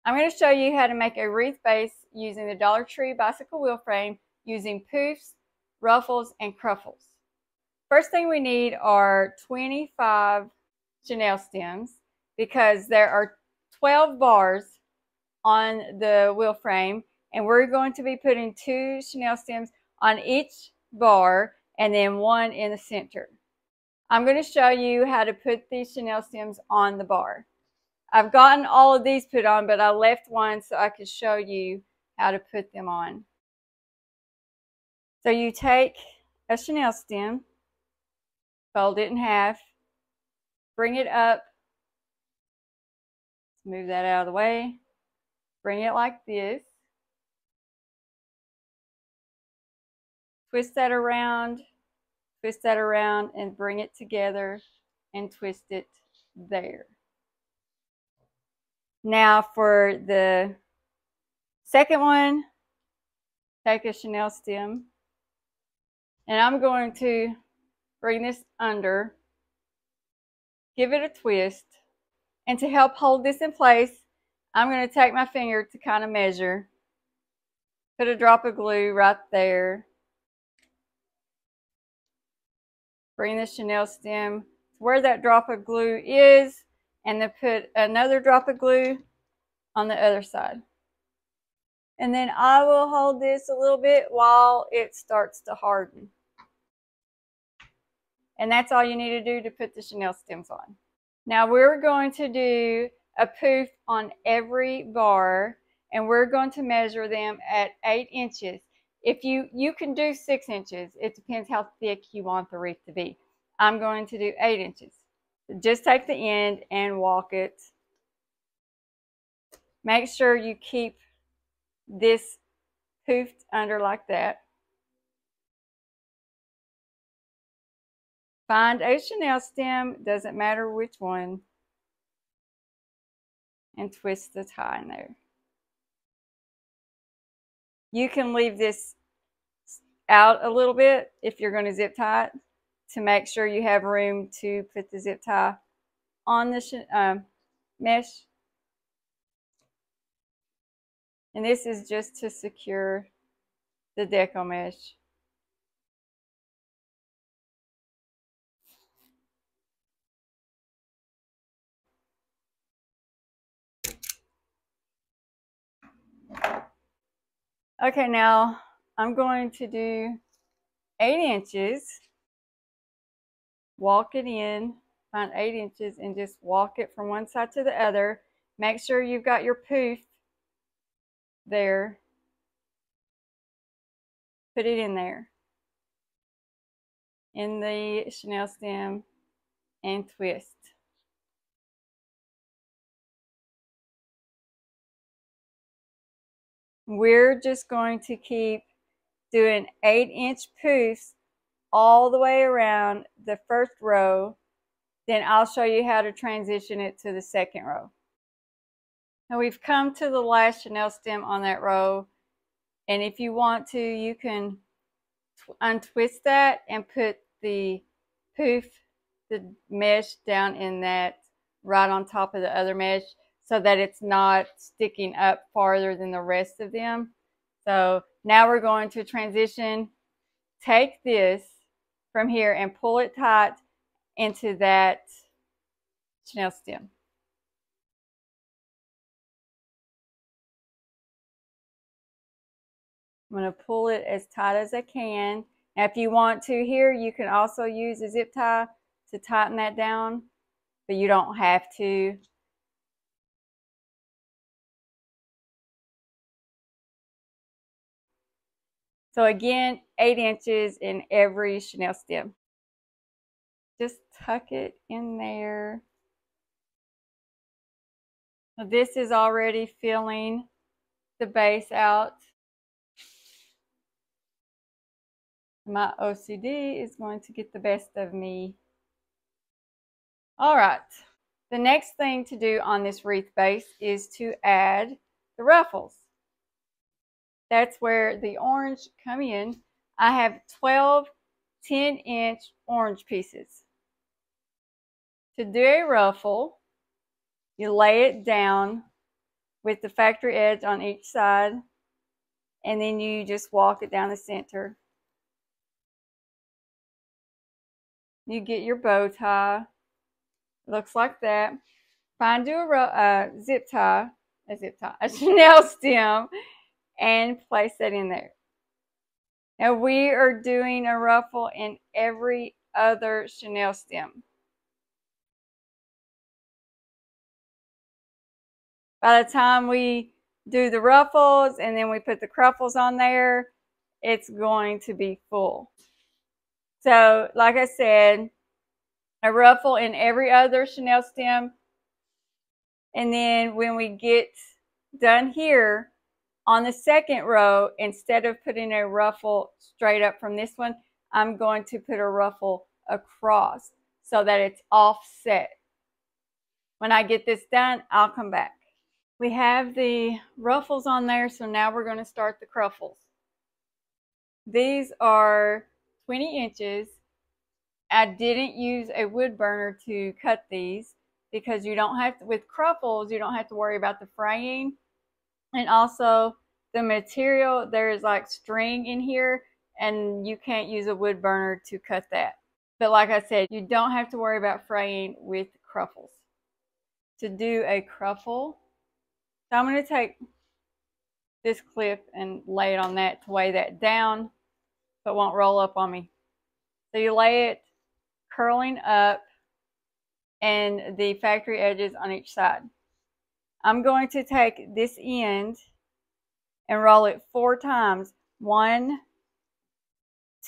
I'm going to show you how to make a wreath base using the Dollar Tree bicycle wheel frame using Poofs, Ruffles, and Cruffles. First thing we need are 25 chenille stems because there are 12 bars on the wheel frame, and we're going to be putting 2 chenille stems on each bar and then 1 in the center. I'm going to show you how to put these chenille stems on the bar. I've gotten all of these put on, but I left one so I could show you how to put them on. So you take a chenille stem, fold it in half, bring it up, move that out of the way, bring it like this, twist that around, and bring it together and twist it there. Now for the second one, take a chenille stem, and I'm going to bring this under, give it a twist, and to help hold this in place, I'm going to take my finger to kind of measure, put a drop of glue right there, bring the chenille stem to where that drop of glue is, and then put another drop of glue on the other side. And then I will hold this a little bit while it starts to harden. And that's all you need to do to put the chenille stems on. Now we're going to do a poof on every bar, and we're going to measure them at 8 inches. If you can do 6 inches, it depends how thick you want the wreath to be. I'm going to do 8 inches. Just take the end and walk it. Make sure you keep this poofed under like that. Find a chenille stem, doesn't matter which one, and twist the tie in there. You can leave this out a little bit if you're going to zip tie it to make sure you have room to put the zip tie on the mesh. And this is just to secure the Deco mesh. Okay, now I'm going to do 8 inches. Walk it in, find 8 inches, and just walk it from one side to the other. Make sure you've got your poof there. Put it in there, in the chenille stem, and twist. We're just going to keep doing 8-inch poofs all the way around the first row. Then I'll show you how to transition it to the second row. Now we've come to the last chenille stem on that row, and if you want to, you can untwist that and put the poof, the mesh, down in that right on top of the other mesh so that it's not sticking up farther than the rest of them. So now we're going to transition. Take this from here and pull it tight into that chenille stem. I'm going to pull it as tight as I can. Now if you want to here, you can also use a zip tie to tighten that down, but you don't have to. So again, 8 inches in every chenille stem. Just tuck it in there. Now this is already filling the base out. My OCD is going to get the best of me. All right, the next thing to do on this wreath base is to add the ruffles. That's where the orange come in. I have 12 10-inch orange pieces. To do a ruffle, you lay it down with the factory edge on each side, and then you just walk it down the center. You get your bow tie. Looks like that. Find you a zip tie, a Chanel stem, and place that in there. Now we are doing a ruffle in every other Chanel stem. By the time we do the ruffles and then we put the Cruffles on there, it's going to be full. So, like I said, a ruffle in every other Chanel stem. And then when we get done here, on the second row, instead of putting a ruffle straight up from this one, I'm going to put a ruffle across so that it's offset. When I get this done, I'll come back. We have the ruffles on there, so now we're going to start the Cruffles. These are 20 inches. I didn't use a wood burner to cut these because you don't have to, with Cruffles, you don't have to worry about the fraying. And also the material, there's like string in here and you can't use a wood burner to cut that. But like I said, you don't have to worry about fraying with Cruffles. To do a Cruffle, so I'm going to take this clip and lay it on that to weigh that down so it won't roll up on me. So you lay it curling up and the factory edges on each side. I'm going to take this end and roll it 4 times. 1,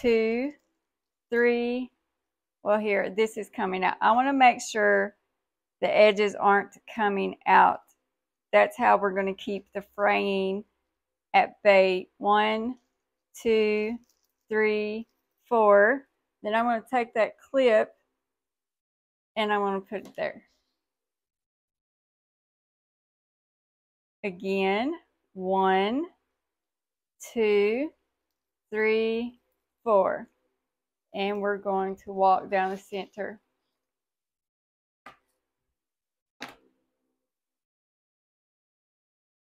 2, 3. Well, here, this is coming out. I want to make sure the edges aren't coming out. That's how we're going to keep the fraying at bay. 1, 2, 3, 4. Then I'm going to take that clip and I'm going to put it there. Again, 1, 2, 3, 4. And we're going to walk down the center.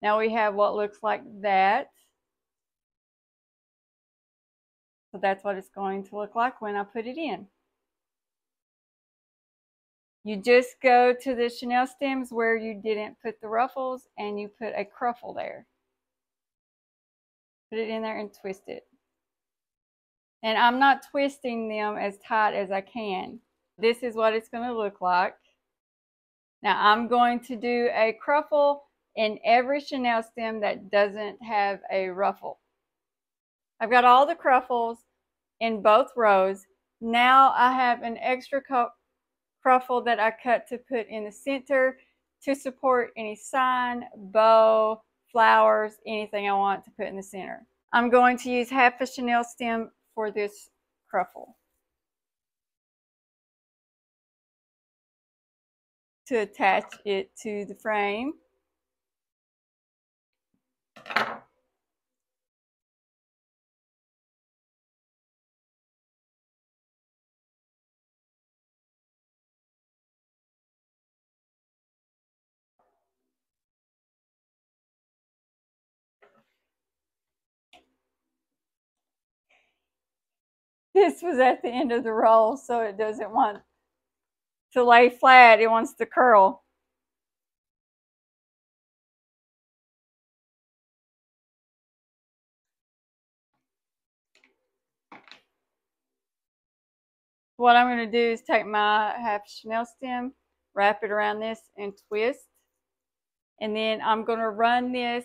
Now we have what looks like that. So that's what it's going to look like when I put it in. You just go to the Chanel stems where you didn't put the ruffles and you put a Cruffle there. Put it in there and twist it. And I'm not twisting them as tight as I can. This is what it's going to look like. Now I'm going to do a Cruffle in every Chanel stem that doesn't have a ruffle. I've got all the Cruffles in both rows. Now I have an extra Cruffle that I cut to put in the center to support any sign, bow, flowers, anything I want to put in the center. I'm going to use half a Chanel stem for this Cruffle to attach it to the frame. This was at the end of the roll, so it doesn't want to lay flat, it wants to curl. What I'm going to do is take my half Chanel stem, wrap it around this and twist. And then I'm going to run this,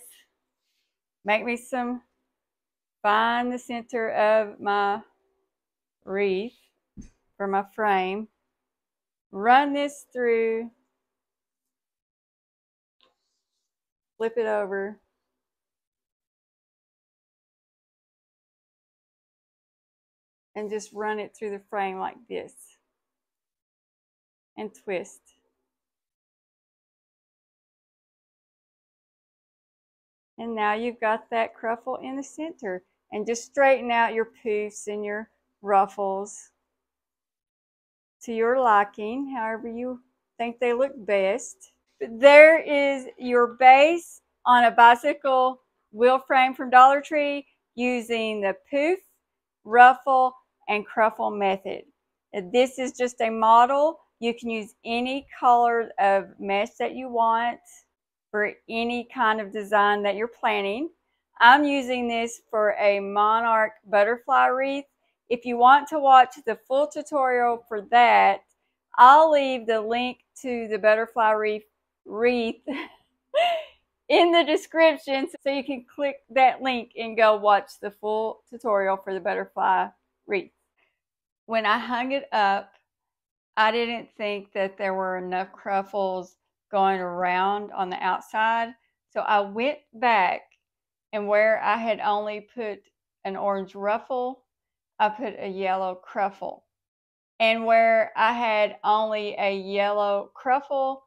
make me some, find the center of my wreath for my frame. Run this through, flip it over. And just run it through the frame like this. And twist. And now you've got that Cruffle in the center. And just straighten out your poofs and your ruffles to your liking, however you think they look best. There is your base on a bicycle wheel frame from Dollar Tree using the Poof, Ruffle, and Cruffle method. This is just a model. You can use any color of mesh that you want for any kind of design that you're planning. I'm using this for a monarch butterfly wreath. If you want to watch the full tutorial for that, I'll leave the link to the butterfly wreath in the description so you can click that link and go watch the full tutorial for the butterfly wreath. When I hung it up, I didn't think that there were enough Cruffles going around on the outside. So I went back, and where I had only put an orange ruffle, I put a yellow Cruffle. And where I had only a yellow Cruffle,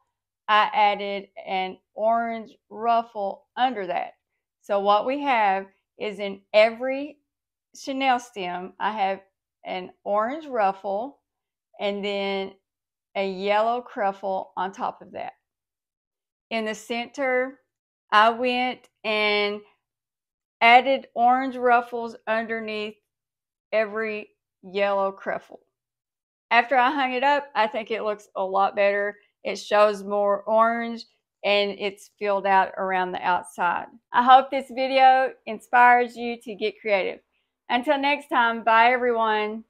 I added an orange ruffle under that. So what we have is in every chenille stem, I have an orange ruffle and then a yellow Cruffle on top of that. In the center, I went and added orange ruffles underneath every yellow Cruffle. After I hung it up, I think it looks a lot better. It shows more orange and it's filled out around the outside. I hope this video inspires you to get creative. Until next time, bye everyone.